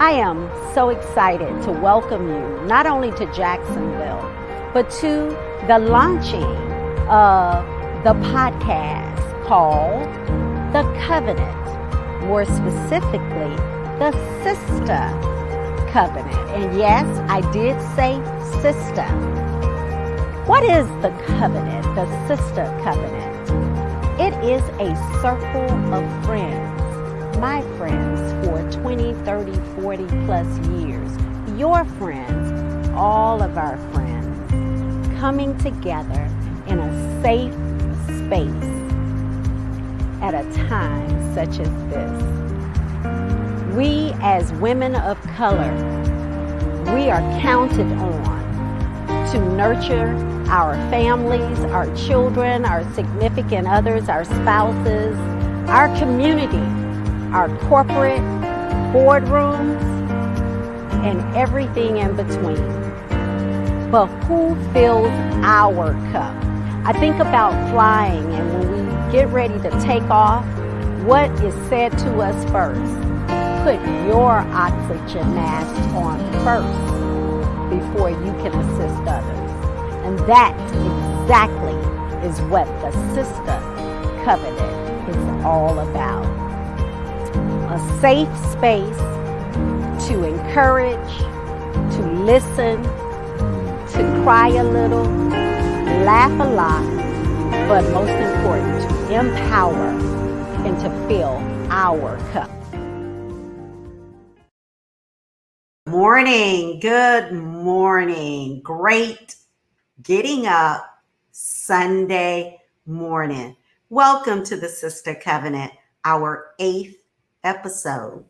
I am so excited to welcome you not only to Jacksonville, but to the launching of the podcast called The Covenant, more specifically, the Sister Covenant. And yes, I did say sister. What is the covenant, the Sister Covenant? It is a circle of friends, my friends for 20, 30, 40 plus years, your friends, all of our friends, coming together in a safe space at a time such as this. We as women of color, we are counted on to nurture our families, our children, our significant others, our spouses, our community, our corporate boardrooms, and everything in between. But who fills our cup? I think about flying, and when we get ready to take off, what is said to us first? Put your oxygen mask on first before you can assist others. And that exactly is what the Sister Covenant is all about. A safe space to encourage, to listen, to cry a little, laugh a lot, but most important, to empower and to fill our cup. Good morning. Great getting up Sunday morning. Welcome to the Sister Covenant, our 8th episode.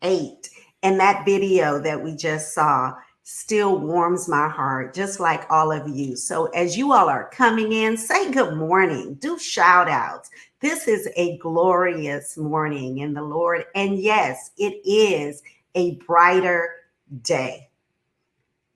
8. And that video that we just saw still warms my heart, just like all of you. So as you all are coming in, say good morning. Do shout outs. This is a glorious morning in the Lord. And yes, it is a brighter day.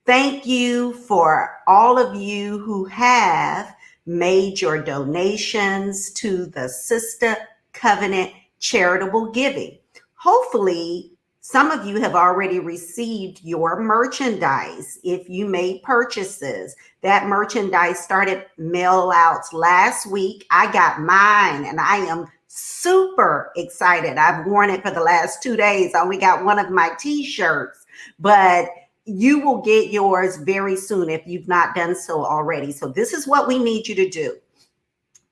Thank you for all of you who have made your donations to the Sister Covenant charitable giving. Hopefully, some of you have already received your merchandise. If you made purchases, that merchandise started mail outs last week. I got mine and I am super excited. I've worn it for the last 2 days. I only got one of my t-shirts, but you will get yours very soon if you've not done so already. So this is what we need you to do.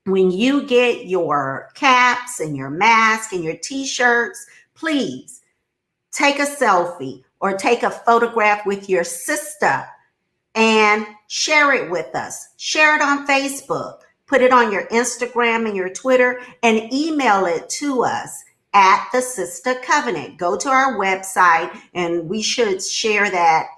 When you get your caps and your mask and your t-shirts, please take a selfie or take a photograph with your sister and share it with us. Share it on Facebook. Put it on your Instagram and your Twitter and email it to us at the Sister Covenant. Go to our website and we should share that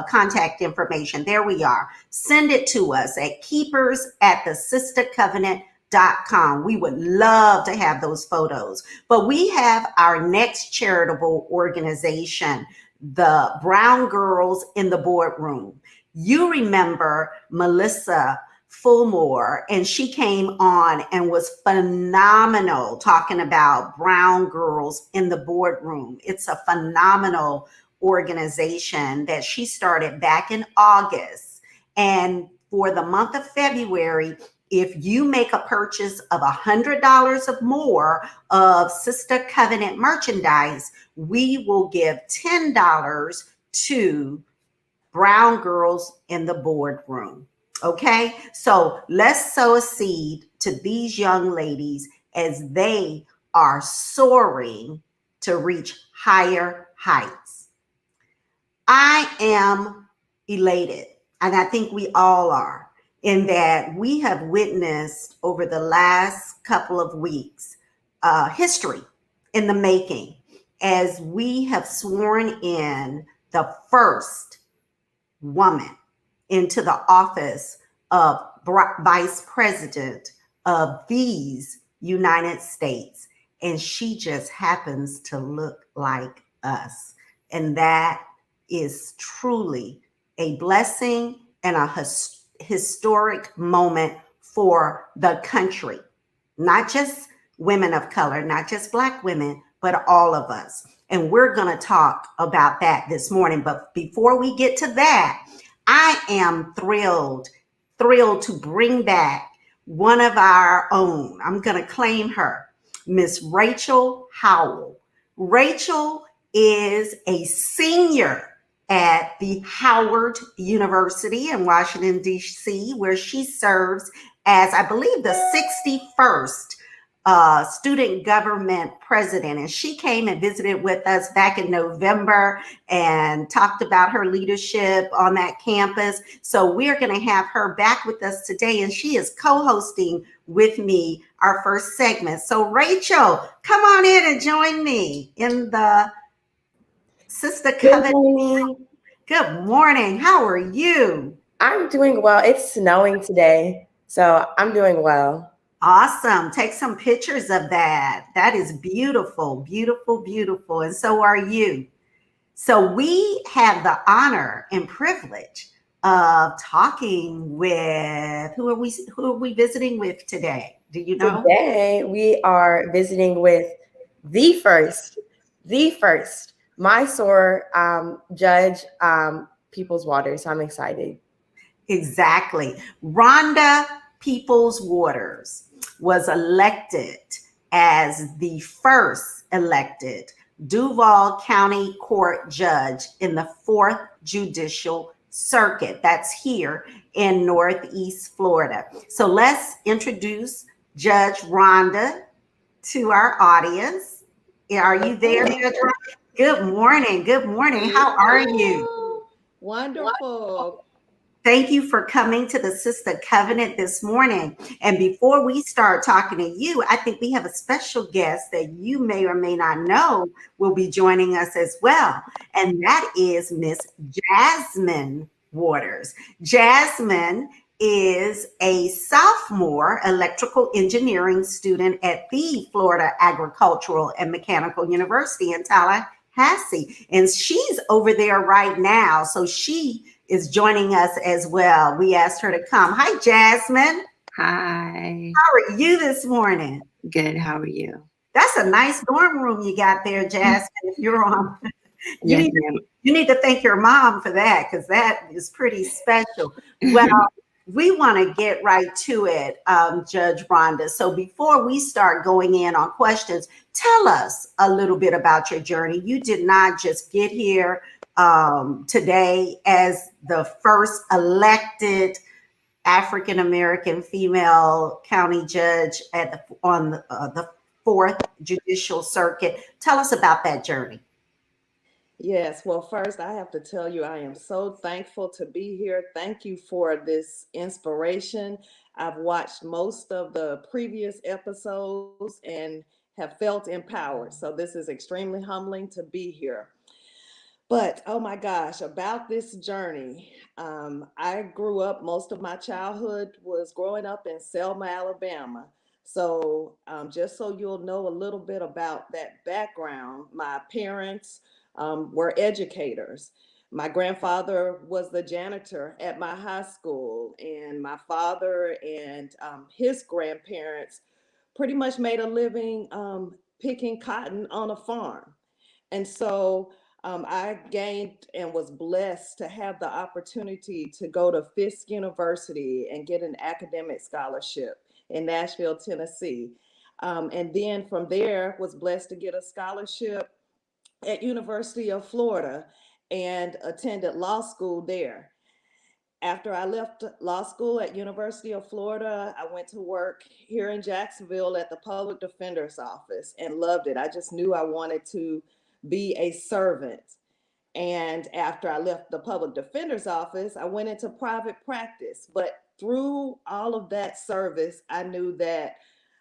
contact information. There we are. Send it to us at keepers@thesistercovenant.com. We would love to have those photos. But we have our next charitable organization, the Brown Girls in the Boardroom. You remember Melissa Fulmore, and she came on and was phenomenal talking about Brown Girls in the Boardroom. It's a phenomenal organization that she started back in August. And for the month of February, if you make a purchase of $100 or more of Sister Covenant merchandise, we will give $10 to Brown Girls in the Boardroom. Okay, so let's sow a seed to these young ladies as they are soaring to reach higher heights. I am elated, and I think we all are, in that we have witnessed over the last couple of weeks history in the making as we have sworn in the first woman into the office of Vice President of these United States. And she just happens to look like us. And that is truly a blessing and a historic moment for the country. Not just women of color, not just Black women, but all of us. And we're going to talk about that this morning. But before we get to that, I am thrilled to bring back one of our own. I'm going to claim her, Miss Rachel Howell. Rachel is a senior at the Howard University in Washington, D.C., where she serves as, I believe, the 61st student government president. And she came and visited with us back in November and talked about her leadership on that campus. So we're going to have her back with us today. And she is co-hosting with me our first segment. So Rachel, come on in and join me in the Sister Covenant. Good morning. Good morning. How are you? I'm doing well. It's snowing today, so I'm doing well. Awesome. Take some pictures of that. That is beautiful, beautiful, beautiful. And so are you. So we have the honor and privilege of talking with who are we visiting with today? Do you know? Today we are visiting with the first Mysore judge, Peoples Waters. So I'm excited. Exactly. Rhonda Peoples Waters was elected as the first elected Duval County Court judge in the 4th Judicial Circuit. That's here in Northeast Florida. So let's introduce Judge Rhonda to our audience. Are you there, Judge Rhonda? Good morning. Good morning. How are you? Wonderful. Thank you for coming to the Sister Covenant this morning. And before we start talking to you, I think we have a special guest that you may or may not know will be joining us as well. And that is Miss Jasmine Waters. Jasmine is a sophomore electrical engineering student at the Florida Agricultural and Mechanical University in Tallahassee. And she's over there right now. So she is joining us as well. We asked her to come. Hi, Jasmine. Hi. How are you this morning? Good. How are you? That's a nice dorm room you got there, Jasmine. If you're on, Yes, you need to thank your mom for that because that is pretty special. Well, we want to get right to it, Judge Rhonda. So before we start going in on questions, tell us a little bit about your journey. You did not just get here today as the first elected African American female county judge on the 4th Judicial Circuit. Tell us about that journey. Yes. Well, first, I have to tell you, I am so thankful to be here. Thank you for this inspiration. I've watched most of the previous episodes and have felt empowered. So, this is extremely humbling to be here. But oh my gosh, about this journey. I grew up, most of my childhood was growing up in Selma, Alabama. So, just so you'll know a little bit about that background, my parents were educators. My grandfather was the janitor at my high school, and my father and his grandparents pretty much made a living picking cotton on a farm. And so I gained and was blessed to have the opportunity to go to Fisk University and get an academic scholarship in Nashville, Tennessee. And then from there was blessed to get a scholarship at University of Florida and attended law school there. After I left law school at University of Florida, I went to work here in Jacksonville at the public defender's office and loved it. I just knew I wanted to be a servant. And after I left the public defender's office, I went into private practice. But through all of that service, I knew that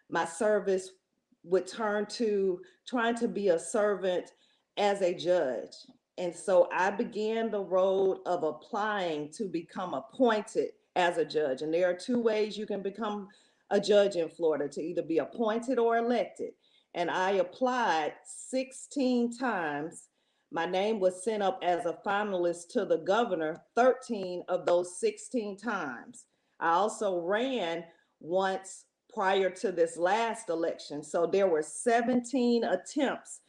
my service would turn to trying to be a servant as a judge. And so I began the road of applying to become appointed as a judge. And there are two ways you can become a judge in Florida, to either be appointed or elected. And I applied 16 times. My name was sent up as a finalist to the governor 13 of those 16 times. I also ran once prior to this last election. So there were 17 attempts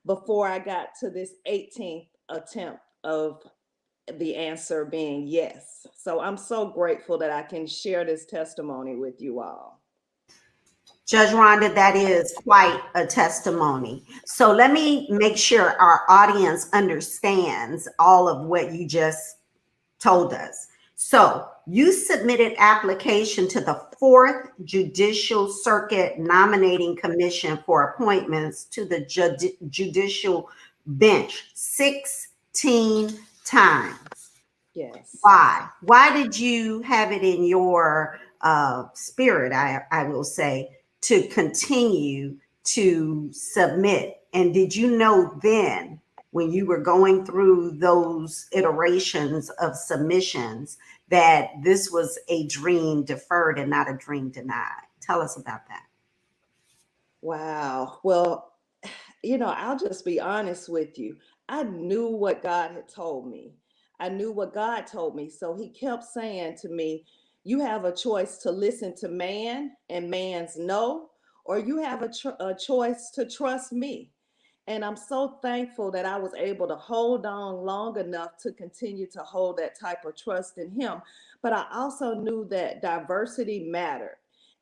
before I got to this 18th attempt of the answer being yes. So I'm so grateful that I can share this testimony with you all. Judge Rhonda, that is quite a testimony. So let me make sure our audience understands all of what you just told us. So you submitted application to the 4th Judicial Circuit Nominating Commission for appointments to the judicial bench 16 times. Yes. Why? Why did you have it in your spirit, I will say, to continue to submit? And did you know then, when you were going through those iterations of submissions, that this was a dream deferred and not a dream denied? Tell us about that. Wow. Well, I'll just be honest with you. I knew what God had told me. I knew what God told me. So he kept saying to me, you have a choice to listen to man and man's no, or you have a choice to trust me. And I'm so thankful that I was able to hold on long enough to continue to hold that type of trust in him. But I also knew that diversity mattered.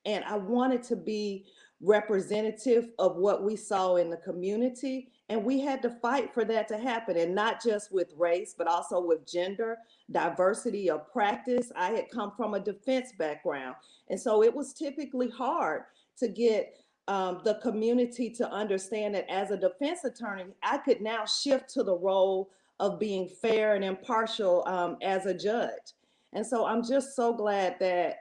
And I wanted to be representative of what we saw in the community. And we had to fight for that to happen. And not just with race, but also with gender, diversity of practice. I had come from a defense background. And so it was typically hard to get the community to understand that as a defense attorney, I could now shift to the role of being fair and impartial as a judge. And so I'm just so glad that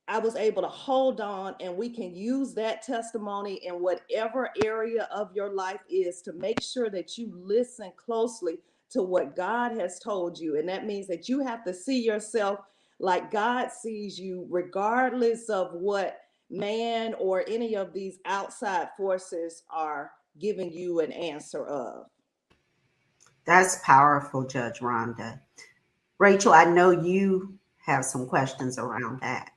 I was able to hold on, and we can use that testimony in whatever area of your life is to make sure that you listen closely to what God has told you. And that means that you have to see yourself like God sees you, regardless of what man or any of these outside forces are giving you an answer of. That's powerful, Judge Rhonda. Rachel, I know you have some questions around that.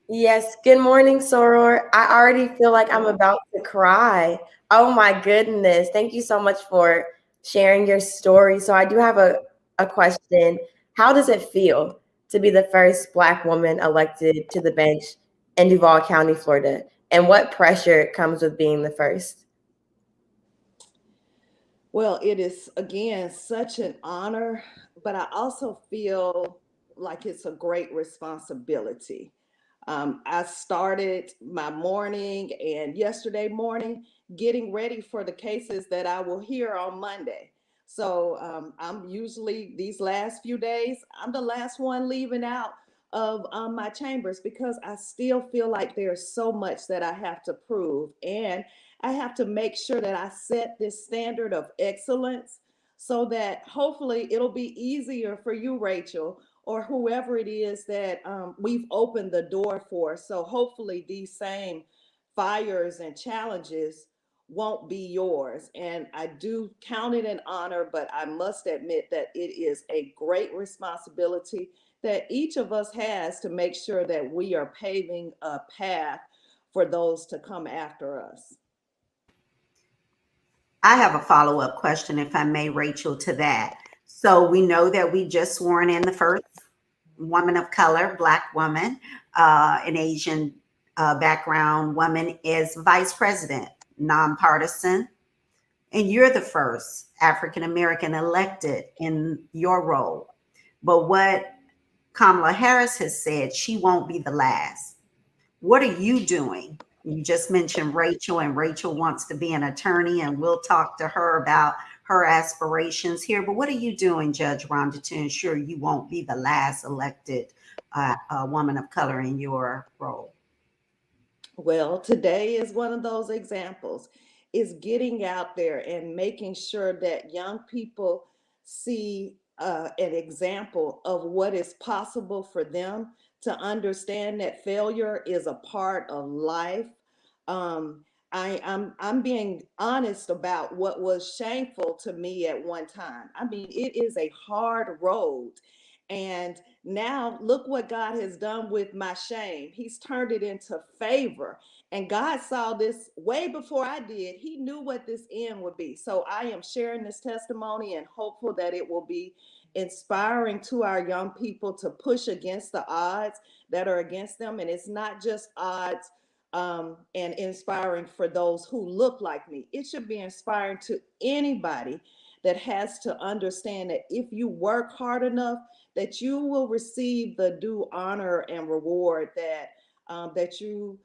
Yes, good morning, Soror. I already feel like I'm about to cry. Oh my goodness. Thank you so much for sharing your story. So I do have a question. How does it feel to be the first Black woman elected to the bench in Duval County, Florida? And what pressure comes with being the first? Well, it is again such an honor, but I also feel like it's a great responsibility. I started my morning and yesterday morning getting ready for the cases that I will hear on Monday. So I'm usually these last few days, I'm the last one leaving out of my chambers because I still feel like there's so much that I have to prove. And I have to make sure that I set this standard of excellence so that hopefully it'll be easier for you, Rachel, or whoever it is that we've opened the door for. So hopefully these same fires and challenges won't be yours. And I do count it an honor, but I must admit that it is a great responsibility that each of us has to make sure that we are paving a path for those to come after us. I have a follow-up question, if I may, Rachel, to that. So we know that we just sworn in the first woman of color, Black woman, an Asian background woman is vice president, nonpartisan, and you're the first African American elected in your role. But what Kamala Harris has said, she won't be the last. What are you doing? You just mentioned Rachel, and Rachel wants to be an attorney, and we'll talk to her about her aspirations here. But what are you doing, Judge Rhonda, to ensure you won't be the last elected woman of color in your role? Well, today is one of those examples. Is getting out there and making sure that young people see an example of what is possible for them to understand that failure is a part of life. Um, I'm being honest about what was shameful to me at one time. I mean, it is a hard road. And now look what God has done with my shame. He's turned it into favor. And God saw this way before I did. He knew what this end would be. So I am sharing this testimony and hopeful that it will be inspiring to our young people to push against the odds that are against them. And it's not just odds and inspiring for those who look like me. It should be inspiring to anybody that has to understand that if you work hard enough, that you will receive the due honor and reward that you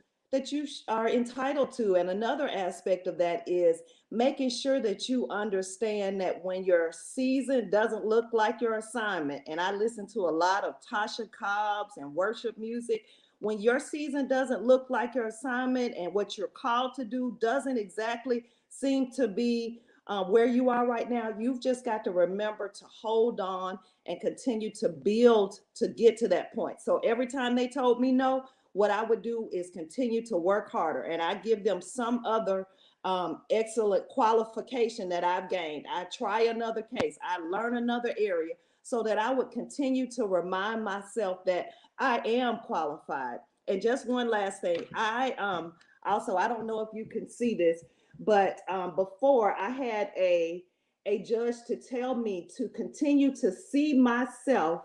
are entitled to. And another aspect of that is making sure that you understand that when your season doesn't look like your assignment, and I listen to a lot of Tasha Cobbs and worship music, when your season doesn't look like your assignment and what you're called to do doesn't exactly seem to be where you are right now, you've just got to remember to hold on and continue to build to get to that point. So every time they told me no, what I would do is continue to work harder, and I give them some other excellent qualification that I've gained. I try another case, I learn another area, so that I would continue to remind myself that I am qualified. And just one last thing, I don't know if you can see this, but before I had a judge to tell me to continue to see myself,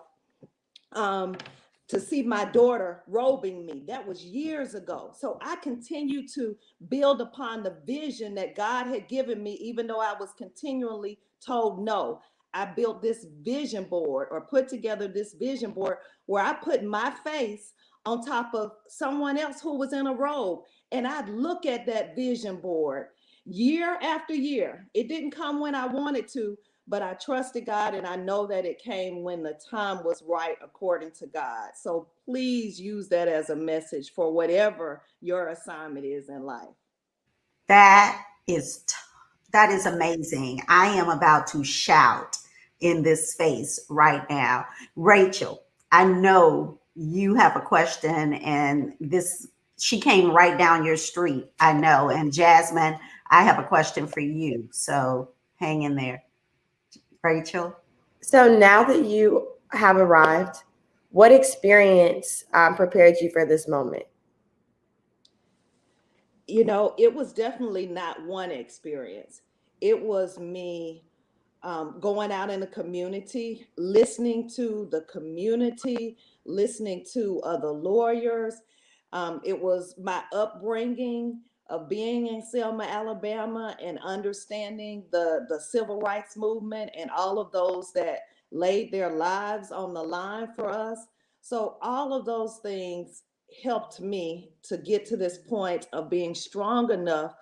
to see my daughter robing me. That was years ago. So I continue to build upon the vision that God had given me, even though I was continually told no. I built this vision board, or put together this vision board, where I put my face on top of someone else who was in a robe. And I'd look at that vision board year after year. It didn't come when I wanted to, but I trusted God, and I know that it came when the time was right according to God. So please use that as a message for whatever your assignment is in life. That is that is amazing. I am about to shout in this space right now. Rachel, I know you have a question, and this she came right down your street. I know. And Jasmine, I have a question for you. So hang in there. Rachel. So now that you have arrived, what experience prepared you for this moment? You know, it was definitely not one experience. It was me going out in the community, listening to the community, listening to other lawyers. It was my upbringing of being in Selma, Alabama, and understanding the civil rights movement and all of those that laid their lives on the line for us. So all of those things helped me to get to this point of being strong enough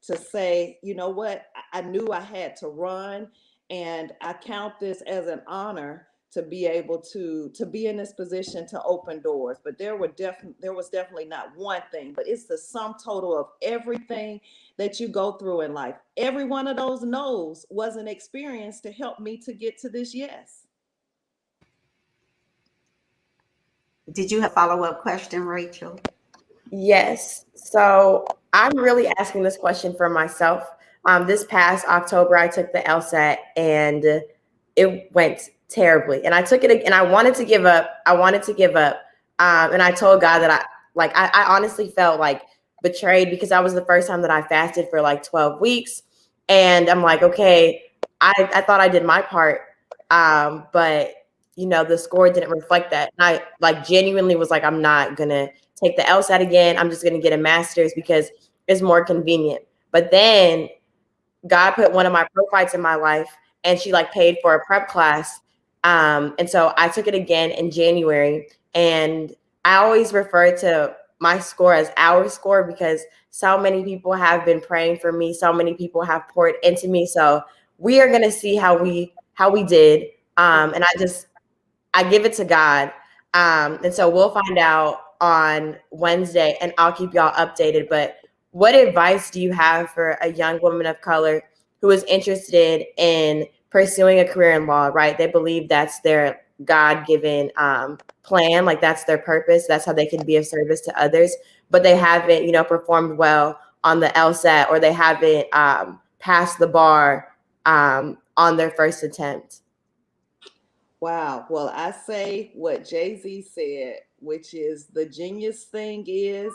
to say, you know what, I knew I had to run, and I count this as an honor to be able to be in this position to open doors. But there was definitely not one thing, but it's the sum total of everything that you go through in life. Every one of those no's was an experience to help me to get to this yes. Did you have a follow-up question, Rachel? Yes. So I'm really asking this question for myself. This past October, I took the LSAT and it went terribly. And I took it and I wanted to give up. And I told God that I honestly felt like betrayed, because that was the first time that I fasted for like 12 weeks. And I'm like, okay, I thought I did my part. But you know, the score didn't reflect that. And I like genuinely was like, I'm not gonna take the LSAT again. I'm just gonna get a master's because it's more convenient. But then God put one of my pro fights in my life, and she like paid for a prep class. And so I took it again in January, and I always refer to my score as our score because so many people have been praying for me. So many people have poured into me. So we are going to see how we did. And I give it to God. And so we'll find out on Wednesday, and I'll keep y'all updated. But what advice do you have for a young woman of color who is interested in pursuing a career in law, right? They believe that's their God-given plan, like that's their purpose. That's how they can be of service to others, but they haven't, performed well on the LSAT, or they haven't passed the bar on their first attempt. Wow. Well, I say what Jay-Z said, which is the genius thing is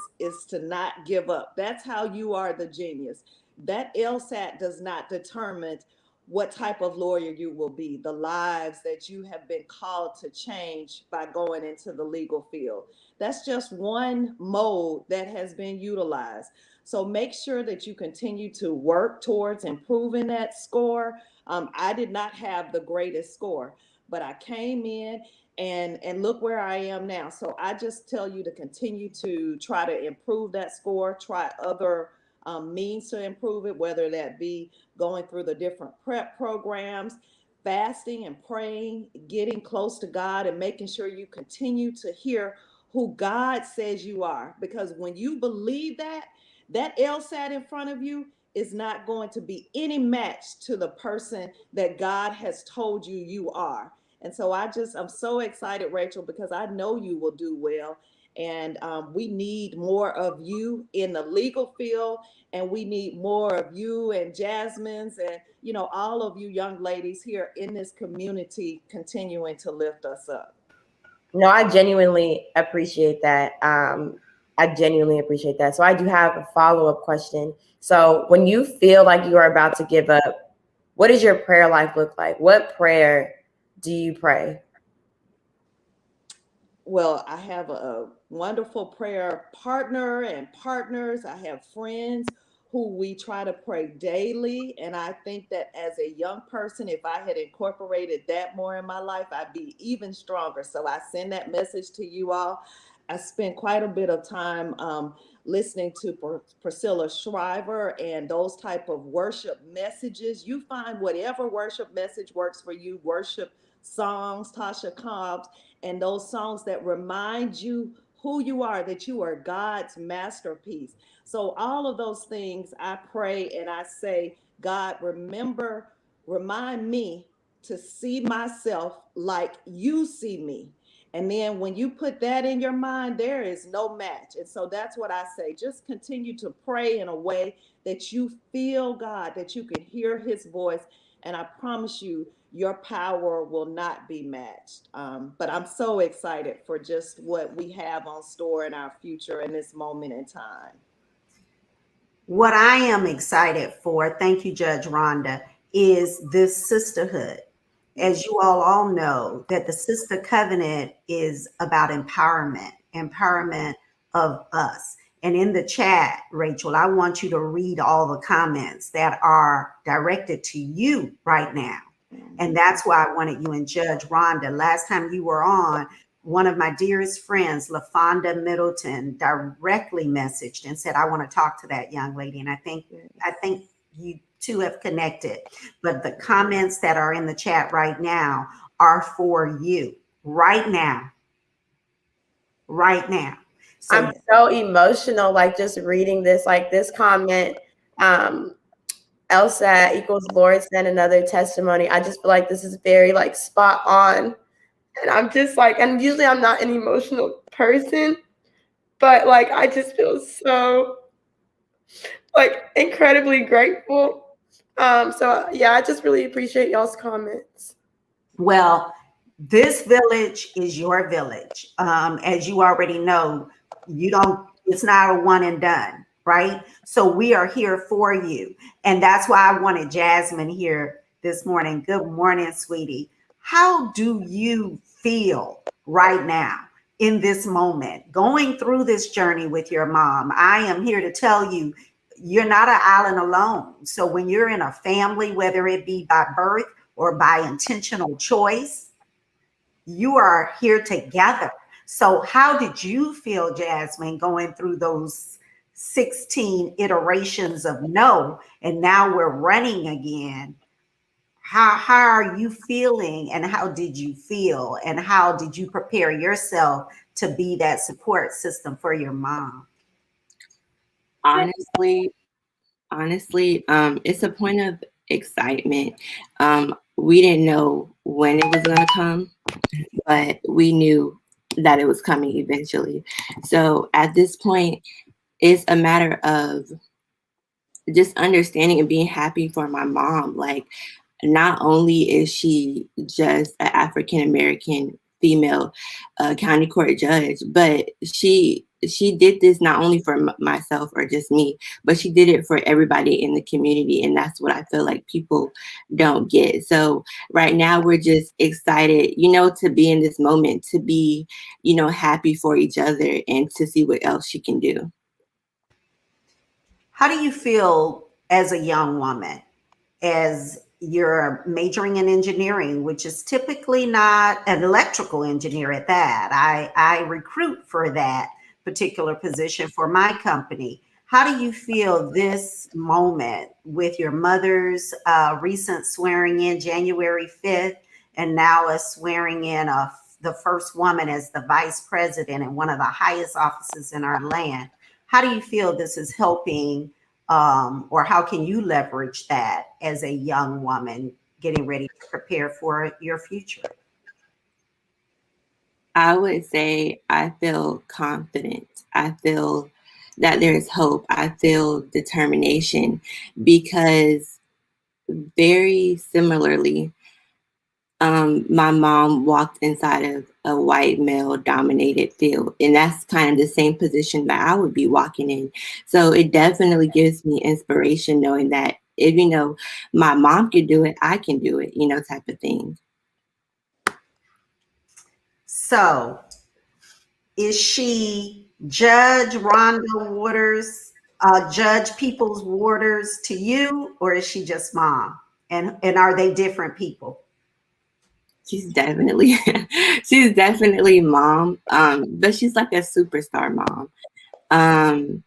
to not give up. That's how you are the genius. That LSAT does not determine what type of lawyer you will be, the lives that you have been called to change by going into the legal field. That's just one mode that has been utilized. So make sure that you continue to work towards improving that score. I did not have the greatest score, but I came in and look where I am now. So I just tell you to continue to try to improve that score, try other means to improve it, whether that be going through the different prep programs, fasting and praying, getting close to God, and making sure you continue to hear who God says you are. Because when you believe that, that LSAT in front of you is not going to be any match to the person that God has told you you are. And so I'm so excited, Rachel, because I know you will do well. And we need more of you in the legal field, and we need more of you and Jasmine's and, you know, all of you young ladies here in this community continuing to lift us up. No, I genuinely appreciate that. I genuinely appreciate that. So I do have a follow-up question. So when you feel like you are about to give up, what does your prayer life look like? What prayer do you pray? Well, I have a wonderful prayer partner and partners. I have friends who we try to pray daily. And I think that as a young person, if I had incorporated that more in my life, I'd be even stronger. So I send that message to you all. I spent quite a bit of time listening to Priscilla Shriver and those type of worship messages. You find whatever worship message works for you, worship songs, Tasha Cobbs, and those songs that remind you who you are, that you are God's masterpiece. So all of those things I pray and I say, God, remind me to see myself like you see me. And then when you put that in your mind, there is no match. And so that's what I say. Just continue to pray in a way that you feel God, that you can hear his voice. And I promise you, your power will not be matched. But I'm so excited for just what we have on store in our future in this moment in time. What I am excited for, thank you, Judge Rhonda, is this sisterhood. As you all know, that the Sister Covenant is about empowerment of us. And in the chat, Rachel, I want you to read all the comments that are directed to you right now. And that's why I wanted you and Judge Rhonda. Last time you were on, one of my dearest friends, LaFonda Middleton, directly messaged and said, I want to talk to that young lady. And I think you two have connected. But the comments that are in the chat right now are for you right now. Right now. So, I'm so emotional, like just reading this, like this comment, LSAT equals Lord send another testimony. I just feel like this is very like spot on. And I'm just like, and usually I'm not an emotional person, but like, I just feel so like incredibly grateful. So yeah, I just really appreciate y'all's comments. well, this village is your village. As you already know, it's not a one and done, right? So we are here for you. And that's why I wanted Jasmine here this morning. Good morning, sweetie. How do you feel right now in this moment, going through this journey with your mom? I am here to tell you, you're not an island alone. So when you're in a family, whether it be by birth or by intentional choice, you are here together. So how did you feel, Jasmine, going through those 16 iterations of no, and now we're running again? How are you feeling, and how did you feel, and how did you prepare yourself to be that support system for your mom? Honestly, it's a point of excitement. We didn't know when it was going to come, but we knew that it was coming eventually. So at this point, it's a matter of just understanding and being happy for my mom. Like, not only is she just an African American female county court judge, but she did this not only for myself or just me, but she did it for everybody in the community, and that's what I feel like people don't get. So right now we're just excited, to be in this moment, to be, happy for each other, and to see what else she can do. How do you feel as a young woman, as you're majoring in engineering, which is typically not an electrical engineer at that? I recruit for that particular position for my company. How do you feel this moment with your mother's recent swearing in January 5th, and now a swearing in of the first woman as the vice president in one of the highest offices in our land? How do you feel this is helping, or how can you leverage that as a young woman getting ready to prepare for your future? I would say I feel confident. I feel that there's hope. I feel determination, because very similarly, my mom walked inside of a white male dominated field, and that's kind of the same position that I would be walking in. So it definitely gives me inspiration knowing that if, my mom can do it, I can do it, type of thing. So is she Judge Rhonda Waters, Judge Peoples Waters to you, or is she just mom? And are they different people? She's definitely mom, but she's like a superstar mom.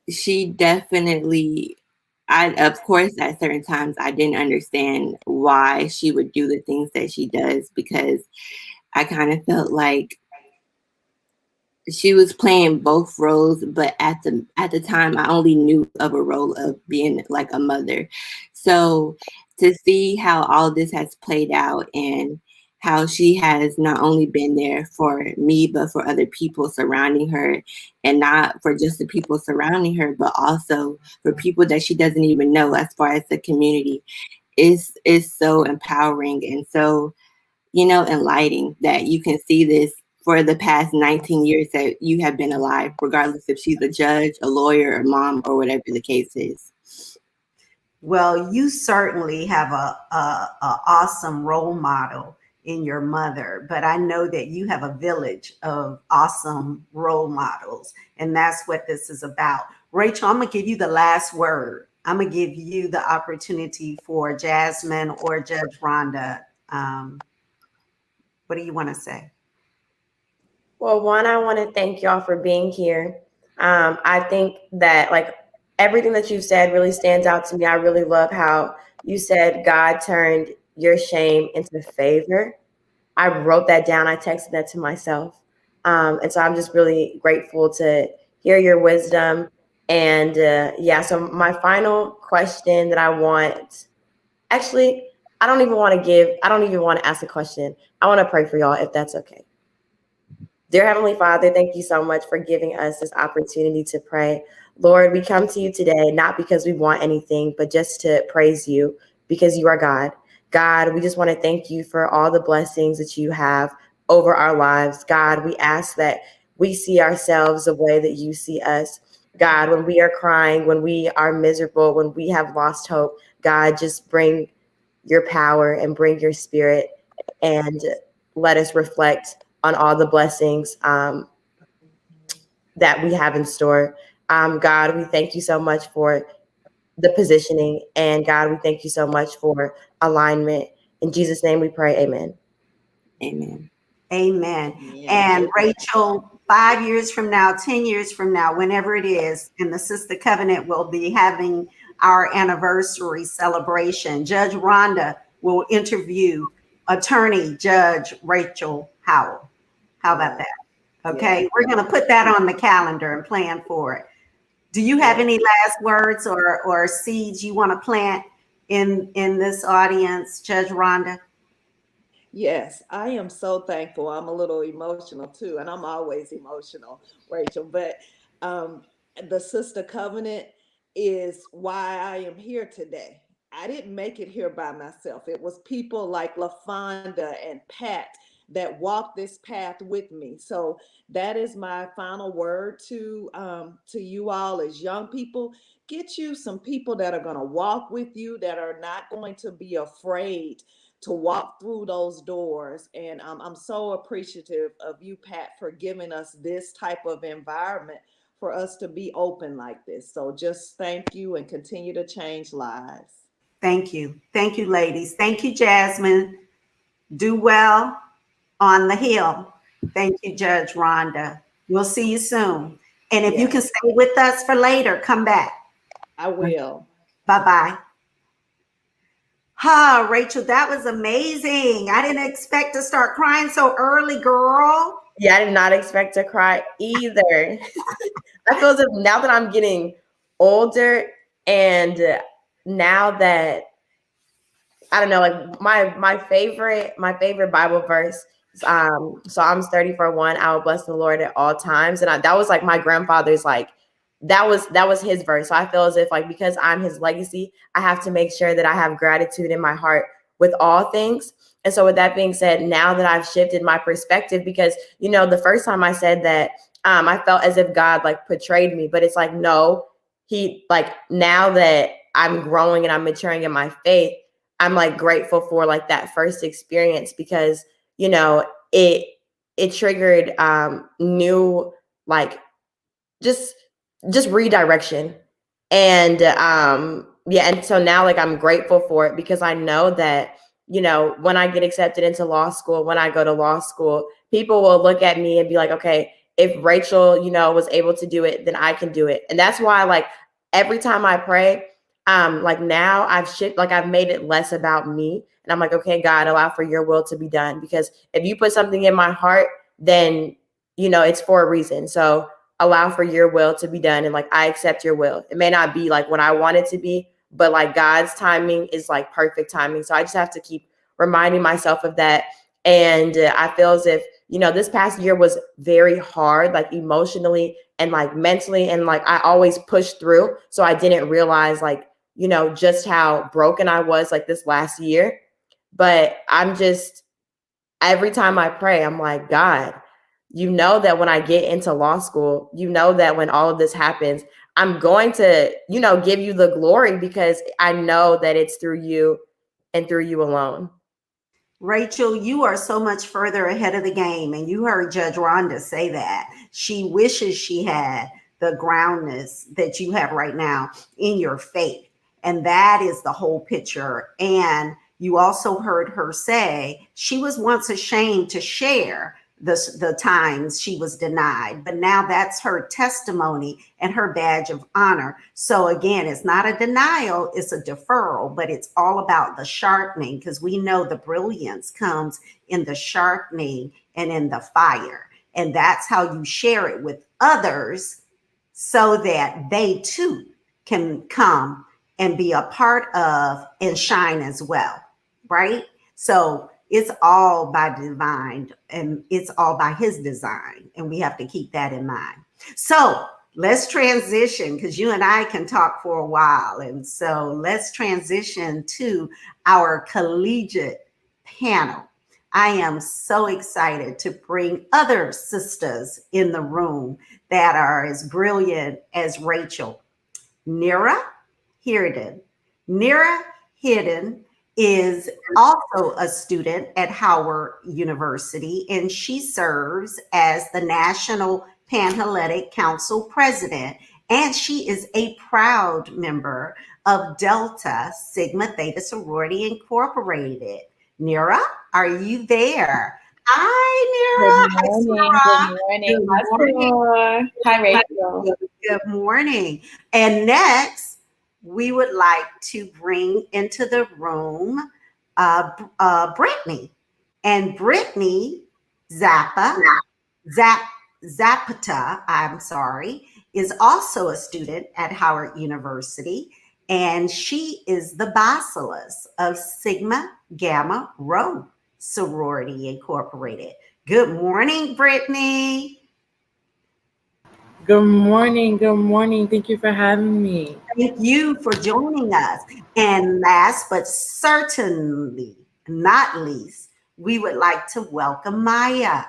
She definitely, of course, at certain times I didn't understand why she would do the things that she does, because I kind of felt like she was playing both roles, but at the time I only knew of a role of being like a mother. So to see how all this has played out, and how she has not only been there for me, but for other people surrounding her, and not for just the people surrounding her, but also for people that she doesn't even know, as far as the community, is so empowering, and so, enlightening, that you can see this for the past 19 years that you have been alive, regardless if she's a judge, a lawyer, a mom, or whatever the case is. Well, you certainly have a awesome role model in your mother, but I know that you have a village of awesome role models, and that's what this is about. Rachel, I'm gonna give you the last word. I'm gonna give you the opportunity for Jasmine or Judge Rhonda. What do you want to say? Well, one, I want to thank y'all for being here. I think that like everything that you've said really stands out to me. I really love how you said God turned your shame into favor. I wrote that down. I texted that to myself. And so I'm just really grateful to hear your wisdom. And yeah, so my final question that I want, actually, I don't even want to ask a question. I want to pray for y'all, if that's okay. Dear Heavenly Father, thank you so much for giving us this opportunity to pray. Lord, we come to you today, not because we want anything, but just to praise you, because you are God. God, we just want to thank you for all the blessings that you have over our lives. God, we ask that we see ourselves the way that you see us. God, when we are crying, when we are miserable, when we have lost hope, God, just bring your power and bring your spirit, and let us reflect on all the blessings that we have in store. God, we thank you so much for the positioning. And God, we thank you so much for alignment. In Jesus' name we pray, amen. Amen. Amen. Yeah. And Rachel, 5 years from now, 10 years from now, whenever it is, and the Sister Covenant will be having our anniversary celebration, Judge Rhonda will interview attorney Judge Rachel Howell. How about that? Okay, we're going to put that on the calendar and plan for it. Do you have any last words or seeds you want to plant in this audience, Judge Rhonda? Yes, I am so thankful. I'm a little emotional too, and I'm always emotional, Rachel. But the Sister Covenant is why I am here today. I didn't make it here by myself. It was people like LaFonda and Pat that walk this path with me. So that is my final word to you all as young people. Get you some people that are going to walk with you, that are not going to be afraid to walk through those doors. And I'm so appreciative of you, Pat, for giving us this type of environment for us to be open like this. So just thank you, and continue to change lives. Thank you. Thank you, ladies. Thank you, Jasmine. Do well on the Hill. Thank you, Judge Rhonda. We'll see you soon. And if you can stay with us for later, come back. I will. Bye-bye. Ha, Rachel, that was amazing. I didn't expect to start crying so early, girl. Yeah, I did not expect to cry either. I feel as if now that I'm getting older, and now that, I don't know, like my favorite Bible verse is Psalms 34:1. I will bless the Lord at all times. And that was like my grandfather's, like, that was his verse. So I feel as if, like, because I'm his legacy, I have to make sure that I have gratitude in my heart with all things. And so with that being said, now that I've shifted my perspective, because, you know, the first time I said that, I felt as if God, like, betrayed me, but it's like, no, he, like, now that I'm growing and I'm maturing in my faith, I'm, like, grateful for, like, that first experience, because, you know, it triggered new, like, just redirection. And and so now, like, I'm grateful for it, because I know that, you know, when I get accepted into law school, when I go to law school, people will look at me and be like, okay, if Rachel, you know, was able to do it, then I can do it. And that's why, like, every time I pray, like, now I've made it less about me. And I'm like, okay, God, allow for your will to be done. Because if you put something in my heart, then, you know, it's for a reason. So allow for your will to be done. And, like, I accept your will. It may not be like what I want it to be, but, like, God's timing is, like, perfect timing. So I just have to keep reminding myself of that. And I feel as if, you know, this past year was very hard, like, emotionally and, like, mentally. And, like, I always pushed through. So I didn't realize, like, you know, just how broken I was, like, this last year. But I'm just, every time I pray, I'm like, God, you know that when I get into law school, you know that when all of this happens, I'm going to, you know, give you the glory, because I know that it's through you and through you alone. Rachel, you are so much further ahead of the game. And you heard Judge Rhonda say that. She wishes she had the groundness that you have right now in your faith. And that is the whole picture. And you also heard her say she was once ashamed to share the times she was denied, but now that's her testimony and her badge of honor. So again, it's not a denial, it's a deferral, but it's all about the sharpening, because we know the brilliance comes in the sharpening and in the fire. And that's how you share it with others, so that they too can come and be a part of and shine as well, right? So it's all by divine, and it's all by his design. And we have to keep that in mind. So let's transition, because you and I can talk for a while. And so let's transition to our collegiate panel. I am so excited to bring other sisters in the room that are as brilliant as Rachel. Nira Hirden. Nira Hirden is also a student at Howard University, and she serves as the National Panhellenic Council President, and she is a proud member of Delta Sigma Theta Sorority Incorporated. Nira, are you there? Hi, Nira. Good morning. Good morning. Hi, Rachel. Good morning. And next, we would like to bring into the room Brittany. And Brittany Zapata, is also a student at Howard University. And she is the bacillus of Sigma Gamma Rho Sorority Incorporated. Good morning, Brittany. Good morning. Good morning. Thank you for having me. Thank you for joining us. And last but certainly not least, we would like to welcome Maya.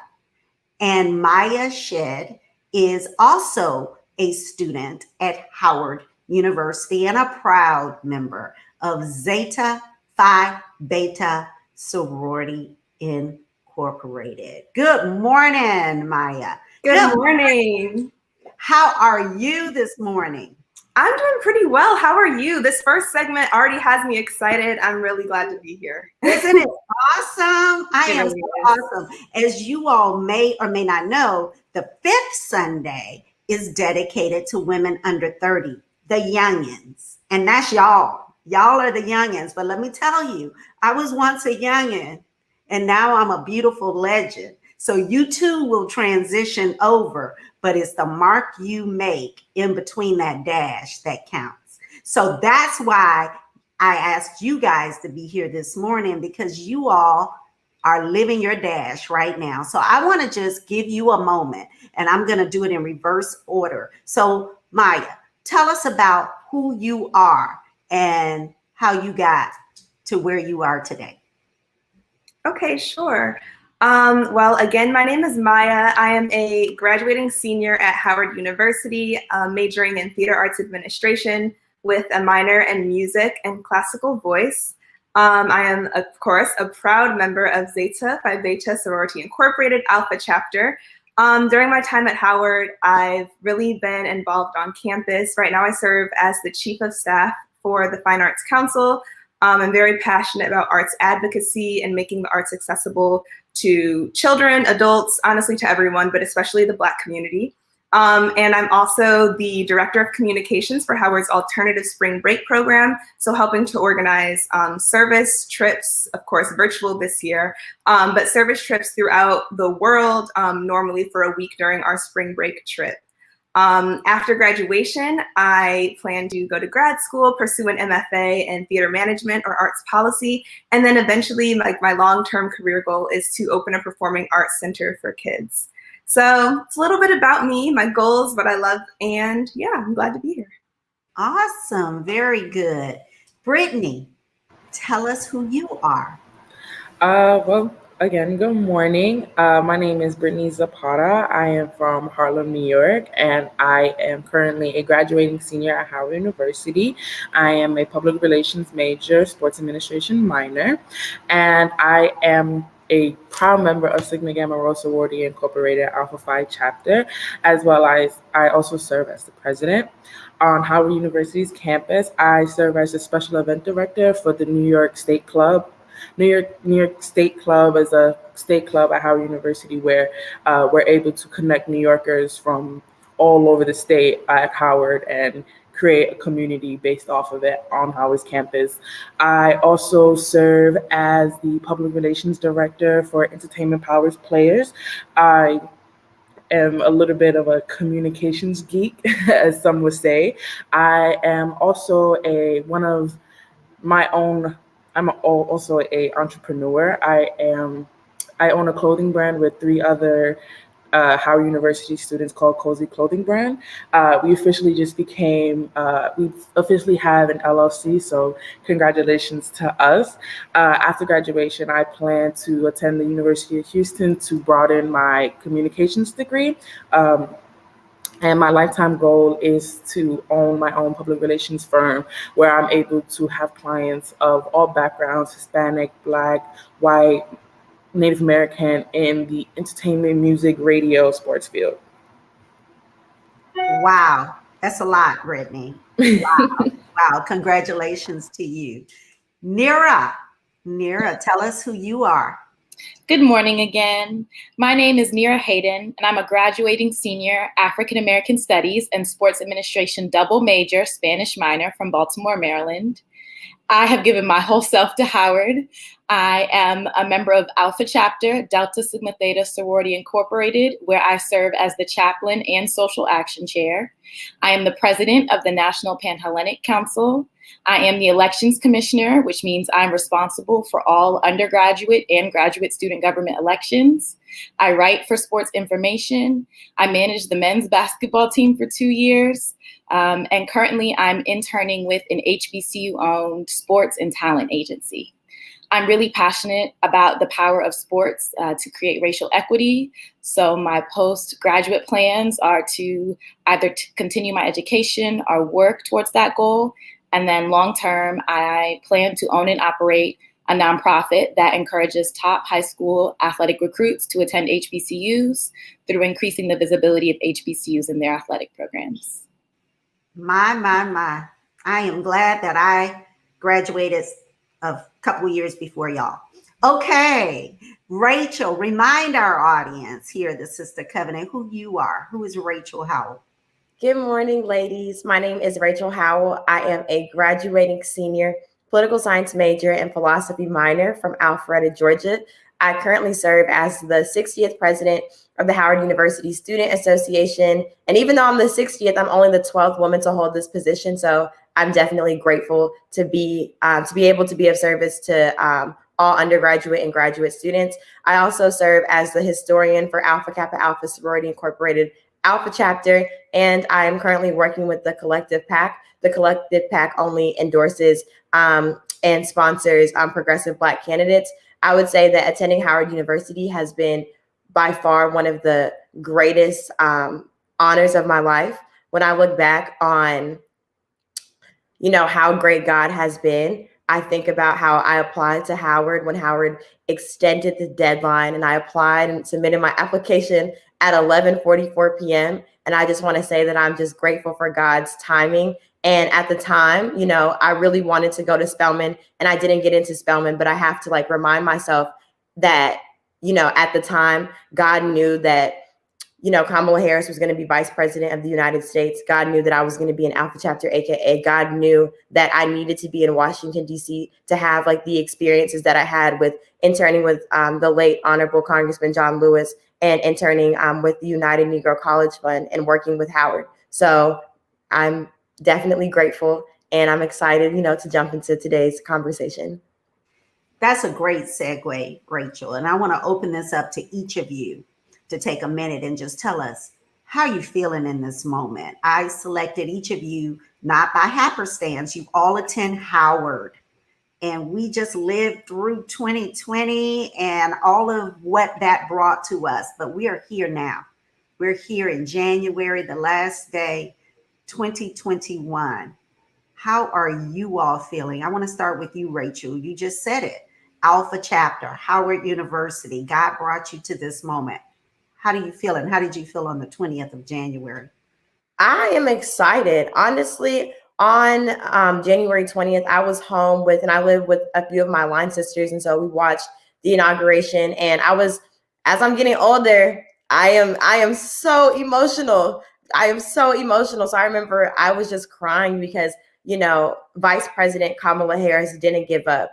And Maya Shed is also a student at Howard University and a proud member of Zeta Phi Beta Sorority Incorporated. Good morning, Maya. Good morning. How are you this morning? I'm doing pretty well. How are you? This first segment already has me excited. I'm really glad to be here. Isn't it awesome? I am so awesome. As you all may or may not know, the fifth Sunday is dedicated to women under 30, the youngins. And that's y'all. Y'all are the youngins. But let me tell you, I was once a youngin, and now I'm a beautiful legend. So you too will transition over, but it's the mark you make in between that dash that counts. So that's why I asked you guys to be here this morning, because you all are living your dash right now. So I want to just give you a moment, and I'm going to do it in reverse order. So Maya, tell us about who you are and how you got to where you are today. Okay, sure. Well, again, my name is Maya. I am a graduating senior at Howard University, majoring in theater arts administration with a minor in music and classical voice. I am, of course, a proud member of Zeta Phi Beta Sorority Incorporated Alpha Chapter. During my time at Howard, I've really been involved on campus. Right now, I serve as the Chief of Staff for the Fine Arts Council. I'm very passionate about arts advocacy and making the arts accessible to children, adults, honestly to everyone, but especially the Black community. And I'm also the Director of Communications for Howard's Alternative Spring Break program, so helping to organize service trips, of course virtual this year, but service trips throughout the world, normally for a week during our spring break trip. After graduation, I plan to go to grad school, pursue an MFA in theater management or arts policy, and then eventually, like, my long-term career goal is to open a performing arts center for kids. So it's a little bit about me, my goals, what I love, and yeah, I'm glad to be here. Awesome, very good. Brittany, tell us who you are. Well, again, good morning. My name is Brittany Zapata. I am from Harlem, New York, and I am currently a graduating senior at Howard University. I am a public relations major, sports administration minor, and I am a proud member of Sigma Gamma Rho Sorority Incorporated Alpha Phi Chapter, as well as I also serve as the president. On Howard University's campus, I serve as the special event director for the New York State Club. New York State Club is a state club at Howard University where we're able to connect New Yorkers from all over the state at Howard and create a community based off of it on Howard's campus. I also serve as the public relations director for Entertainment Powers Players. I am a little bit of a communications geek, as some would say. I am also I'm also an entrepreneur. I own a clothing brand with 3 other Howard University students called Cozy Clothing Brand. We officially have an LLC, so congratulations to us. After graduation, I plan to attend the University of Houston to broaden my communications degree. And my lifetime goal is to own my own public relations firm where I'm able to have clients of all backgrounds, Hispanic, Black, white, Native American, in the entertainment, music, radio, sports field. Wow, that's a lot, Brittany. Wow, wow, congratulations to you. Nira, tell us who you are. Good morning again. My name is Nira Hayden, and I'm a graduating senior African American Studies and Sports Administration double major Spanish minor from Baltimore, Maryland. I have given my whole self to Howard. I am a member of Alpha Chapter, Delta Sigma Theta Sorority Incorporated, where I serve as the chaplain and social action chair. I am the president of the National Pan-Hellenic Council. I am the elections commissioner, which means I'm responsible for all undergraduate and graduate student government elections. I write for Sports Information. I manage the men's basketball team for 2 years. And currently I'm interning with an HBCU-owned sports and talent agency. I'm really passionate about the power of sports to create racial equity. So my postgraduate plans are to either continue my education or work towards that goal. And then long term, I plan to own and operate a nonprofit that encourages top high school athletic recruits to attend HBCUs through increasing the visibility of HBCUs in their athletic programs. My. I am glad that I graduated a couple of years before y'all. Okay, Rachel, remind our audience here at the Sister Covenant who you are. Who is Rachel Howell? Good morning, ladies. My name is Rachel Howell. I am a graduating senior political science major and philosophy minor from Alpharetta, Georgia. I currently serve as the 60th president of the Howard University Student Association. And even though I'm the 60th, I'm only the 12th woman to hold this position. So I'm definitely grateful to be able to be of service to all undergraduate and graduate students. I also serve as the historian for Alpha Kappa Alpha Sorority Incorporated Alpha Chapter, and I am currently working with the Collective PAC. The Collective PAC only endorses and sponsors progressive Black candidates. I would say that attending Howard University has been by far one of the greatest honors of my life. When I look back on, how great God has been, I think about how I applied to Howard when Howard extended the deadline, and I applied and submitted my application at 11:44 p.m. And I just want to say that I'm just grateful for God's timing. And at the time, I really wanted to go to Spelman, and I didn't get into Spelman, but I have to remind myself that, at the time, God knew that, Kamala Harris was going to be vice president of the United States. God knew that I was going to be in Alpha Chapter, AKA God knew that I needed to be in Washington, D.C. to have the experiences that I had with interning with the late Honorable Congressman John Lewis and interning with the United Negro College Fund and working with Howard. So I'm definitely grateful, and I'm excited, to jump into today's conversation. That's a great segue, Rachel. And I want to open this up to each of you to take a minute and just tell us how you feeling in this moment. I selected each of you, not by happenstance. You all attend Howard. And we just lived through 2020 and all of what that brought to us. But we are here now. We're here in January, the last day, 2021. How are you all feeling? I want to start with you, Rachel. You just said it. Alpha Chapter, Howard University. God brought you to this moment. How do you feel? And how did you feel on the 20th of January? I am excited. Honestly, on January 20th, I was home and I lived with a few of my line sisters. And so we watched the inauguration, and as I'm getting older, I am so emotional. I am so emotional. So I remember I was just crying because, Vice President Kamala Harris didn't give up.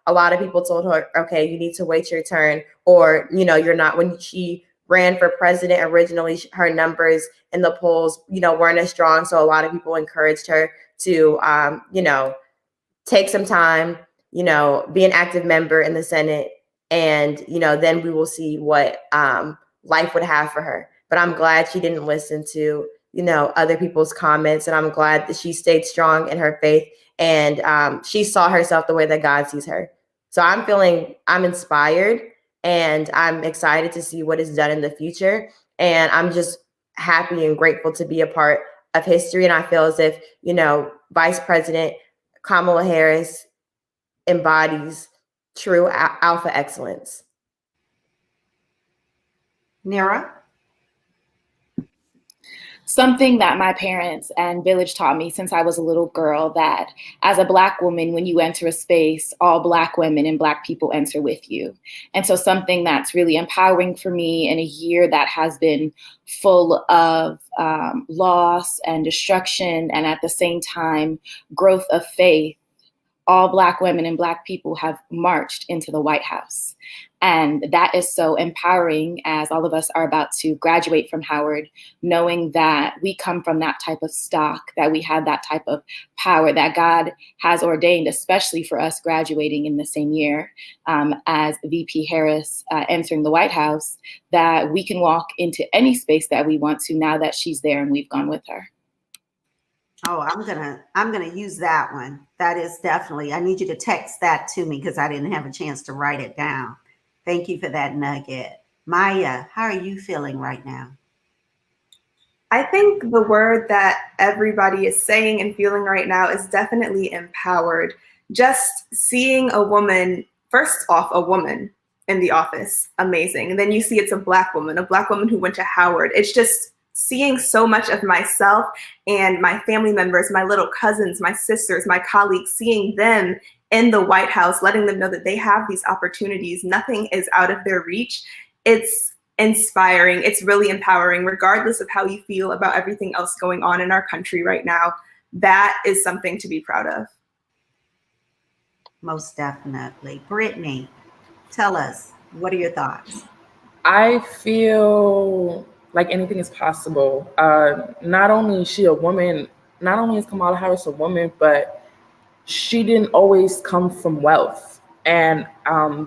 A lot of people told her, okay, you need to wait your turn, or, you're not. When she ran for president originally, her numbers in the polls, weren't as strong. So a lot of people encouraged her to, take some time, be an active member in the Senate. And, then we will see what life would have for her. But I'm glad she didn't listen to, other people's comments. And I'm glad that she stayed strong in her faith, and she saw herself the way that God sees her. So I'm inspired, and I'm excited to see what is done in the future. And I'm just happy and grateful to be a part of history. And I feel as if, Vice President Kamala Harris embodies true alpha excellence. Nira? Something that my parents and village taught me since I was a little girl, that as a Black woman, when you enter a space, all Black women and Black people enter with you. And so something that's really empowering for me in a year that has been full of loss and destruction, and at the same time, growth of faith, all Black women and Black people have marched into the White House. And that is so empowering as all of us are about to graduate from Howard, knowing that we come from that type of stock, that we have that type of power that God has ordained, especially for us graduating in the same year as VP Harris entering the White House, that we can walk into any space that we want to now that she's there and we've gone with her. Oh, I'm gonna use that one. That is definitely. I need you to text that to me because I didn't have a chance to write it down. Thank you for that nugget. Maya, how are you feeling right now? I think the word that everybody is saying and feeling right now is definitely empowered. Just seeing a woman, first off, a woman in the office, amazing. And then you see it's a black woman who went to Howard. It's just seeing so much of myself and my family members, my little cousins, my sisters, my colleagues, seeing them in the White House, letting them know that they have these opportunities. Nothing is out of their reach. It's inspiring. It's really empowering, regardless of how you feel about everything else going on in our country right now. That is something to be proud of. Most definitely. Brittany, tell us, what are your thoughts? I feel like anything is possible. Not only is she a woman, not only is Kamala Harris a woman, but she didn't always come from wealth. And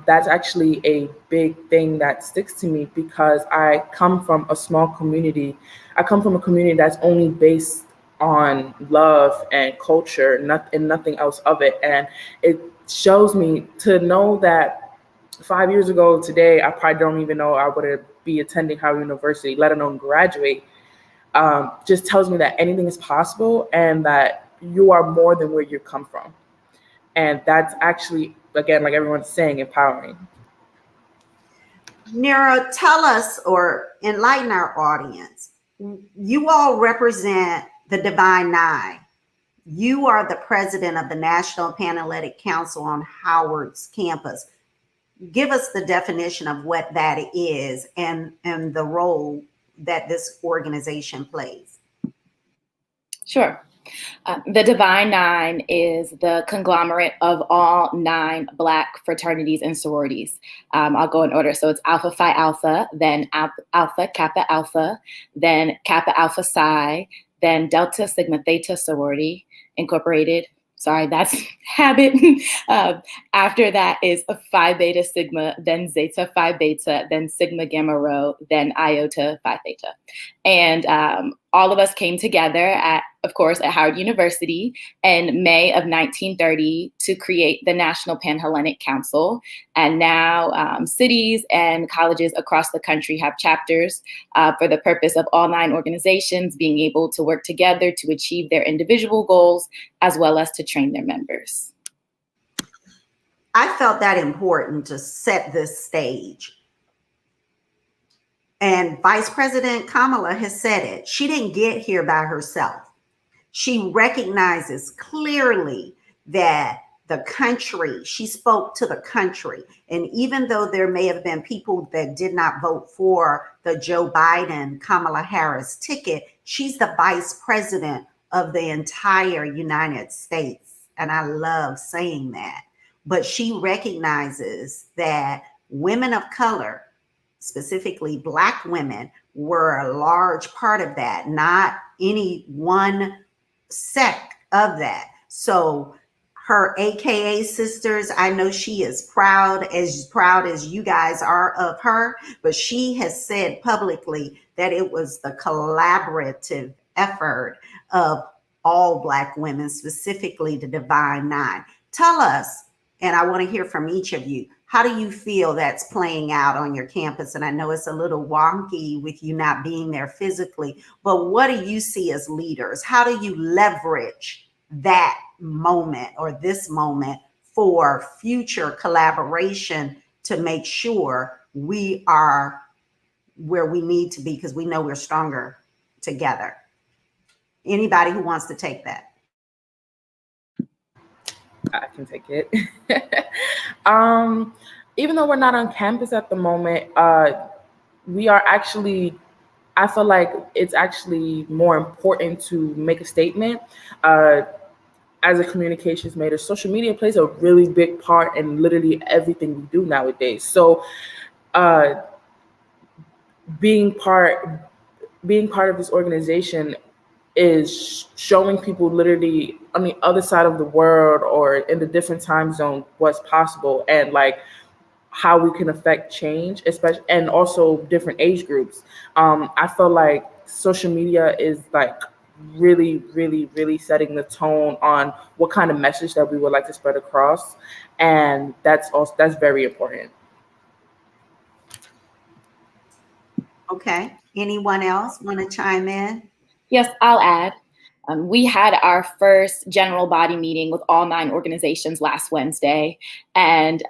that's actually a big thing that sticks to me because I come from a small community. I come from a community that's only based on love and culture, and nothing else of it. And it shows me to know that 5 years ago today, I probably don't even know I would be attending Howard University, let alone graduate. Just tells me that anything is possible and that you are more than where you come from. And that's actually, again, like everyone's saying, empowering. Nira, tell us or enlighten our audience. You all represent the Divine Nine. You are the president of the National Panhellenic Council on Howard's campus. Give us the definition of what that is and the role that this organization plays. Sure. The Divine Nine is the conglomerate of all 9 Black fraternities and sororities. I'll go in order. So it's Alpha Phi Alpha, then Alpha Kappa Alpha, then Kappa Alpha Psi, then Delta Sigma Theta Sorority Incorporated. Sorry, that's habit. After that is a Phi Beta Sigma, then Zeta Phi Beta, then Sigma Gamma Rho, then Iota Phi Theta. And all of us came together at Howard University in May of 1930 to create the National Panhellenic Council. And now cities and colleges across the country have chapters for the purpose of all 9 organizations being able to work together to achieve their individual goals as well as to train their members. I felt that important to set this stage. And Vice President Kamala has said it. She didn't get here by herself. She recognizes clearly that the country, she spoke to the country. And even though there may have been people that did not vote for the Joe Biden, Kamala Harris ticket, she's the vice president of the entire United States. And I love saying that. But she recognizes that women of color, specifically Black women, were a large part of that, not any one sect of that. So her AKA sisters, I know she is proud as you guys are of her, but she has said publicly that it was the collaborative effort of all Black women, specifically the Divine Nine. Tell us, and I want to hear from each of you, how do you feel that's playing out on your campus? And I know it's a little wonky with you not being there physically, but what do you see as leaders? How do you leverage that moment or this moment for future collaboration to make sure we are where we need to be, because we know we're stronger together? Anybody who wants to take that? I can take it. Even though we're not on campus at the moment, we are actually, I feel like it's actually more important to make a statement. As a communications major, social media plays a really big part in literally everything we do nowadays. So being part of this organization is showing people literally on the other side of the world or in the different time zone what's possible and like how we can affect change, especially, and also different age groups. I feel like social media is like really, really, really setting the tone on what kind of message that we would like to spread across. And that's very important. Okay. Anyone else want to chime in? Yes, I'll add. We had our first general body meeting with all 9 organizations last Wednesday. And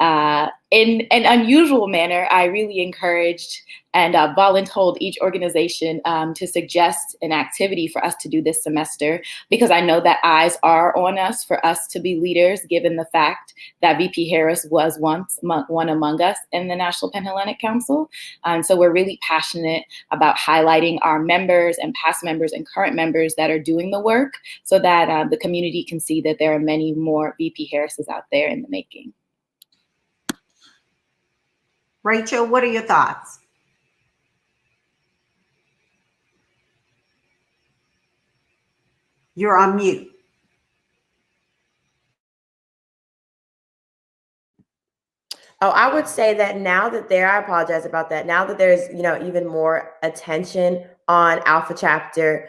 in an unusual manner, I really encouraged and voluntold each organization to suggest an activity for us to do this semester, because I know that eyes are on us for us to be leaders, given the fact that VP Harris was once one among us in the National Panhellenic Council. So we're really passionate about highlighting our members and past members and current members that are doing the work, so that the community can see that there are many more VP Harrises out there in the making. Rachel, what are your thoughts? You're on mute. Oh, I would say that now that I apologize about that. Now that there's, even more attention on Alpha Chapter,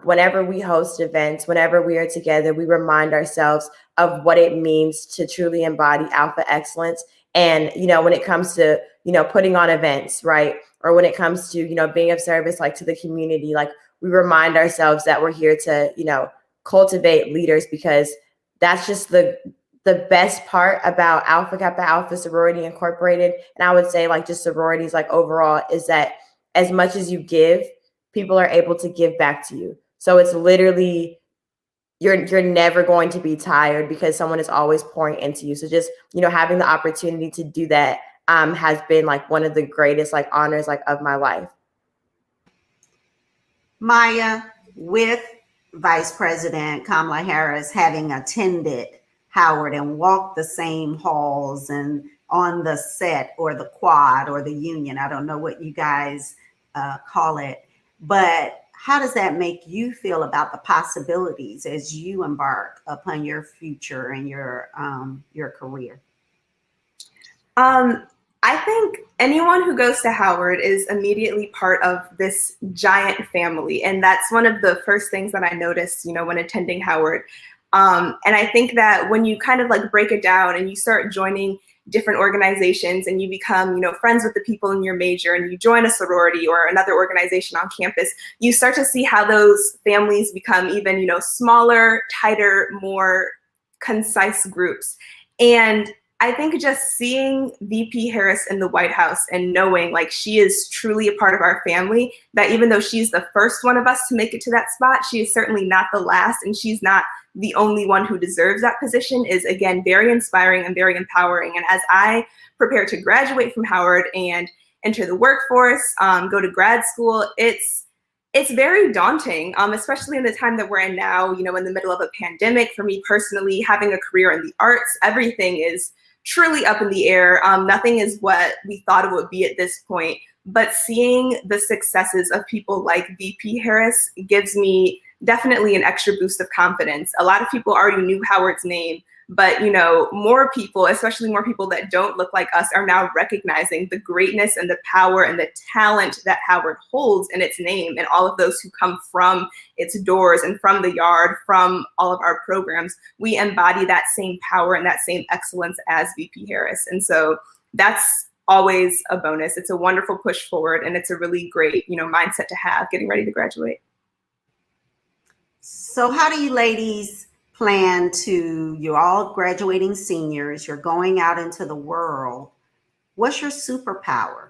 whenever we host events, whenever we are together, we remind ourselves of what it means to truly embody Alpha excellence. And, when it comes to, putting on events, right? Or when it comes to, being of service, like to the community, like we remind ourselves that we're here to, cultivate leaders, because that's just the best part about Alpha Kappa Alpha Sorority Incorporated. And I would say like just sororities like overall is that as much as you give, people are able to give back to you. So it's literally, you're never going to be tired because someone is always pouring into you. So just, having the opportunity to do that has been like one of the greatest like honors like of my life. Maya, with Vice President Kamala Harris having attended Howard and walked the same halls and on the set or the quad or the union, I don't know what you guys call it, but how does that make you feel about the possibilities as you embark upon your future and your career? I think anyone who goes to Howard is immediately part of this giant family. And that's one of the first things that I noticed, when attending Howard. And I think that when you kind of like break it down and you start joining different organizations and you become, friends with the people in your major and you join a sorority or another organization on campus, you start to see how those families become even, smaller, tighter, more concise groups. And I think just seeing VP Harris in the White House and knowing like she is truly a part of our family, that even though she's the first one of us to make it to that spot, she is certainly not the last, and she's not the only one who deserves that position, is again very inspiring and very empowering. And as I prepare to graduate from Howard and enter the workforce, go to grad school, it's very daunting, especially in the time that we're in now, in the middle of a pandemic. For me personally, having a career in the arts, everything is truly up in the air. Nothing is what we thought it would be at this point. But seeing the successes of people like VP Harris gives me definitely an extra boost of confidence. A lot of people already knew Howard's name, but more people, especially more people that don't look like us, are now recognizing the greatness and the power and the talent that Howard holds in its name, and all of those who come from its doors and from the yard, from all of our programs. We embody that same power and that same excellence as VP Harris. And so that's always a bonus. It's a wonderful push forward, and it's a really great, mindset to have getting ready to graduate. So how do you ladies plan to, you're all graduating seniors, you're going out into the world. What's your superpower?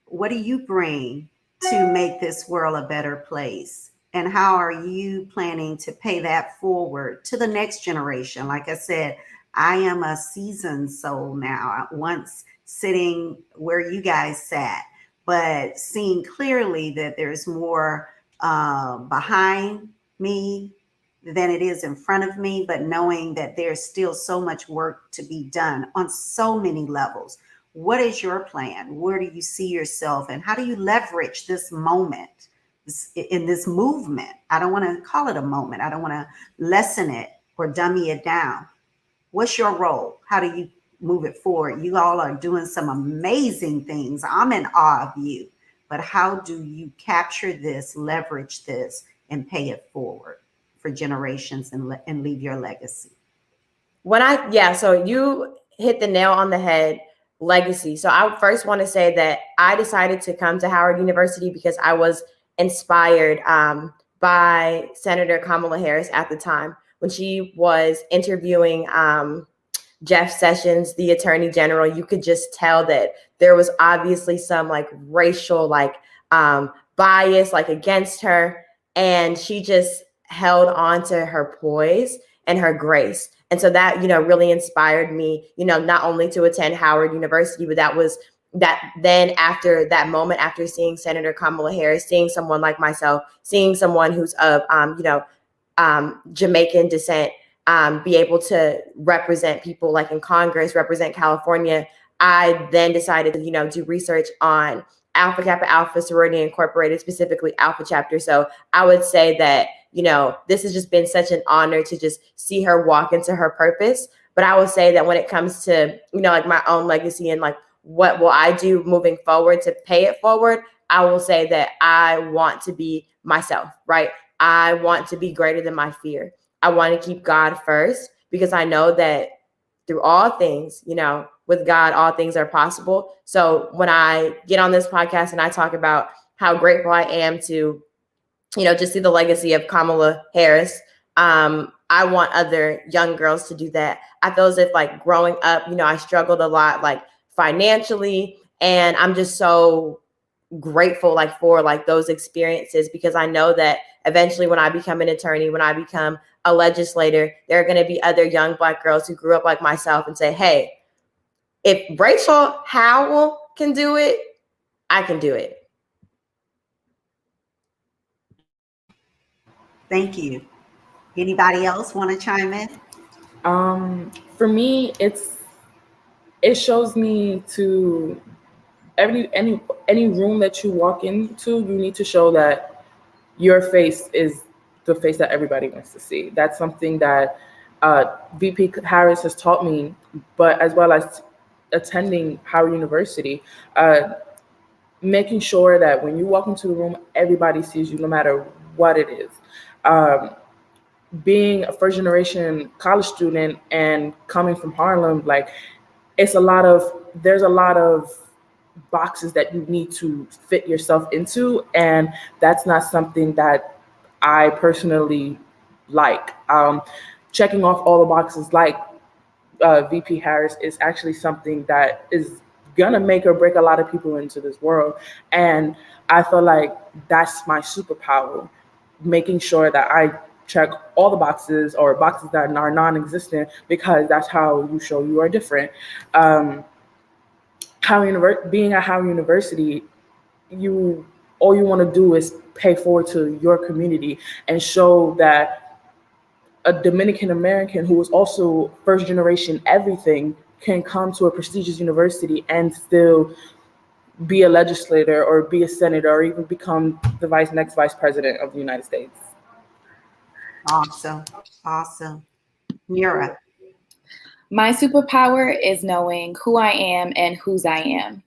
What do you bring to make this world a better place? And how are you planning to pay that forward to the next generation? Like I said, I am a seasoned soul now, once sitting where you guys sat, but seeing clearly that there's more behind me than it is in front of me, but knowing that there's still so much work to be done on so many levels. What is your plan? Where do you see yourself, and how do you leverage this moment in this movement? I don't want to call it a moment. I don't want to lessen it or dummy it down. What's your role? How do you move it forward? You all are doing some amazing things. I'm in awe of you, but how do you capture this, leverage this, and pay it forward for generations and leave your legacy? So you hit the nail on the head, legacy. So I first want to say that I decided to come to Howard University because I was inspired by Senator Kamala Harris at the time when she was interviewing Jeff Sessions, the Attorney General. You could just tell that there was obviously some like racial bias against her, and she just held on to her poise and her grace. And so that, really inspired me, not only to attend Howard University, but then after that moment, after seeing Senator Kamala Harris, seeing someone like myself, seeing someone who's of, Jamaican descent, be able to represent people like in Congress, represent California, I then decided to, do research on Alpha Kappa Alpha Sorority Incorporated, specifically Alpha Chapter. So I would say that, this has just been such an honor to just see her walk into her purpose. But I would say that when it comes to, my own legacy and what will I do moving forward to pay it forward, I will say that I want to be myself, right? I want to be greater than my fear. I want to keep God first because I know that through all things, with God, all things are possible. So when I get on this podcast and I talk about how grateful I am to, just see the legacy of Kamala Harris, I want other young girls to do that. I feel as if growing up, I struggled a lot financially, and I'm just so grateful for those experiences, because I know that eventually when I become an attorney, when I become a legislator, there are going to be other young Black girls who grew up like myself and say, hey, if Rachel Howell can do it, I can do it. Thank you. Anybody else want to chime in? For me, it shows me to any room that you walk into, you need to show that your face is the face that everybody wants to see. That's something that VP Harris has taught me, but as well as attending Howard University, making sure that when you walk into the room, everybody sees you no matter what it is. Being a first generation college student and coming from Harlem, there's a lot of boxes that you need to fit yourself into, and that's not something that I personally like. Checking off all the boxes VP Harris is actually something that is gonna make or break a lot of people into this world, and I feel like that's my superpower, making sure that I check all the boxes or boxes that are non-existent, because that's how you show you are different. Being at Howard University, all you want to do is pay forward to your community and show that a Dominican American who is also first generation everything can come to a prestigious university and still be a legislator or be a senator or even become the next vice president of the United States. Awesome. Mira. My superpower is knowing who I am and whose I am.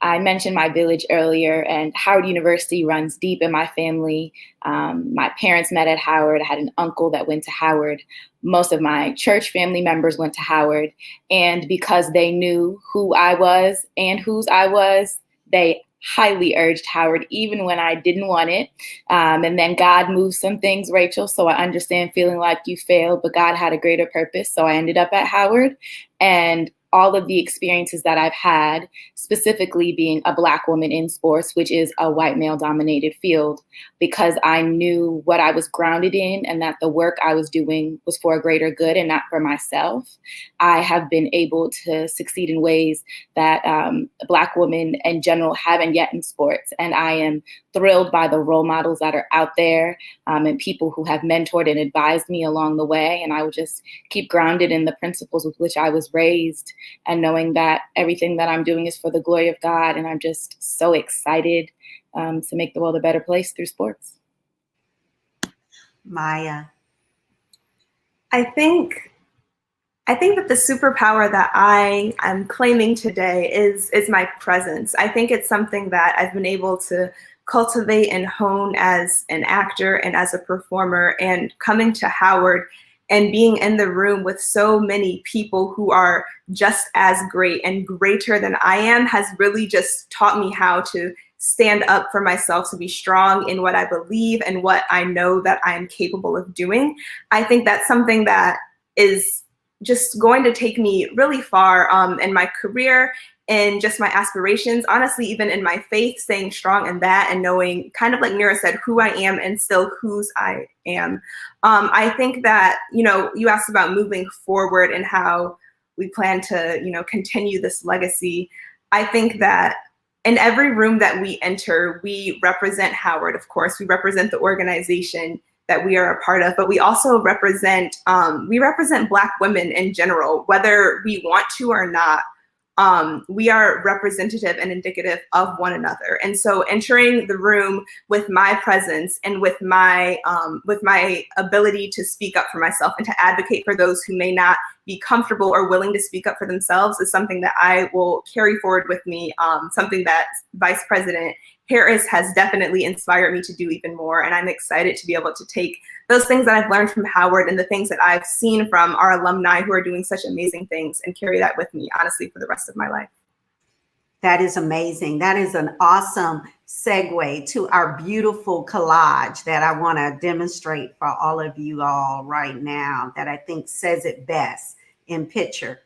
I mentioned my village earlier, and Howard University runs deep in my family. My parents met at Howard. I had an uncle that went to Howard. Most of my church family members went to Howard. And because they knew who I was and whose I was, they highly urged Howard, even when I didn't want it. And then God moved some things, Rachel. So I understand feeling like you failed, but God had a greater purpose. So I ended up at Howard, and all of the experiences that I've had, specifically being a Black woman in sports, which is a white male dominated field, because I knew what I was grounded in and that the work I was doing was for a greater good and not for myself. I have been able to succeed in ways that Black women in general haven't yet in sports. And I am thrilled by the role models that are out there and people who have mentored and advised me along the way. And I will just keep grounded in the principles with which I was raised, and knowing that everything that I'm doing is for the glory of God. And I'm just so excited to make the world a better place through sports. Maya. I think that the superpower that I am claiming today is my presence. I think it's something that I've been able to cultivate and hone as an actor and as a performer, and coming to Howard and being in the room with so many people who are just as great and greater than I am has really just taught me how to stand up for myself, to be strong in what I believe and what I know that I am capable of doing. I think that's something that is just going to take me really far in my career and just my aspirations, honestly, even in my faith, staying strong in that and knowing, kind of like Mira said, who I am and still whose I am. I think that, you know, you asked about moving forward and how we plan to, you know, continue this legacy. I think that in every room that we enter, we represent Howard, of course. We represent the organization that we are a part of, but we also represent Black women in general, whether we want to or not. We are representative and indicative of one another. And so entering the room with my presence and with my ability to speak up for myself and to advocate for those who may not be comfortable or willing to speak up for themselves is something that I will carry forward with me, something that Vice President Harris has definitely inspired me to do even more. And I'm excited to be able to take those things that I've learned from Howard and the things that I've seen from our alumni who are doing such amazing things and carry that with me, honestly, for the rest of my life. That is amazing. That is an awesome segue to our beautiful collage that I want to demonstrate for all of you all right now, that I think says it best in picture.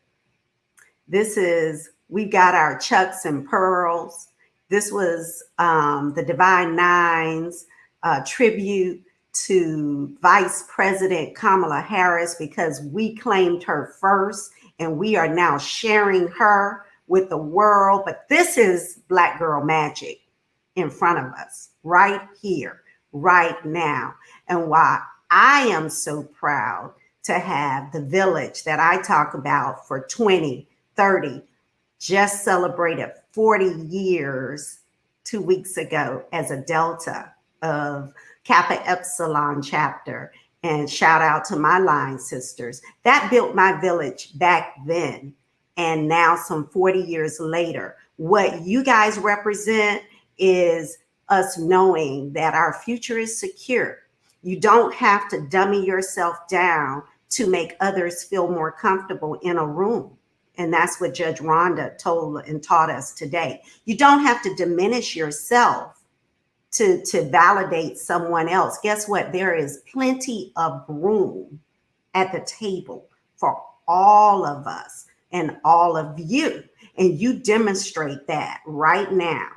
We've got our Chucks and Pearls. This was the Divine Nines tribute to Vice President Kamala Harris, because we claimed her first and we are now sharing her with the world. But this is Black Girl Magic in front of us right here, right now. And why I am so proud to have the village that I talk about for 2030 just celebrated 40 years 2 weeks ago as a Delta of Kappa Epsilon chapter. And shout out to my line sisters that built my village back then. And now some 40 years later, what you guys represent is us knowing that our future is secure. You don't have to dummy yourself down to make others feel more comfortable in a room. And that's what Judge Rhonda told and taught us today. You don't have to diminish yourself to validate someone else. Guess what? There is plenty of room at the table for all of us and all of you. And you demonstrate that right now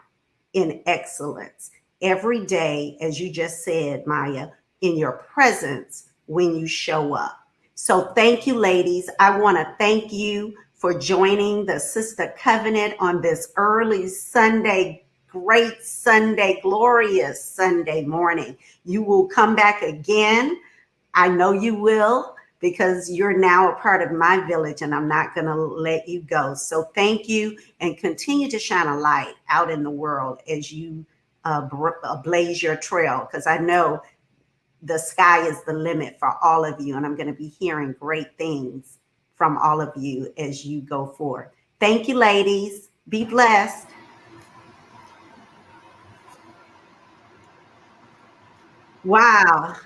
in excellence every day, as you just said, Maya, in your presence when you show up. So thank you, ladies. I want to thank you for joining the Sister Covenant on this early Sunday, great Sunday, glorious Sunday morning. You will come back again. I know you will, because you're now a part of my village and I'm not going to let you go. So thank you, and continue to shine a light out in the world as you blaze your trail, because I know the sky is the limit for all of you, and I'm going to be hearing great things from all of you as you go forward. Thank you, ladies. Be blessed. Wow.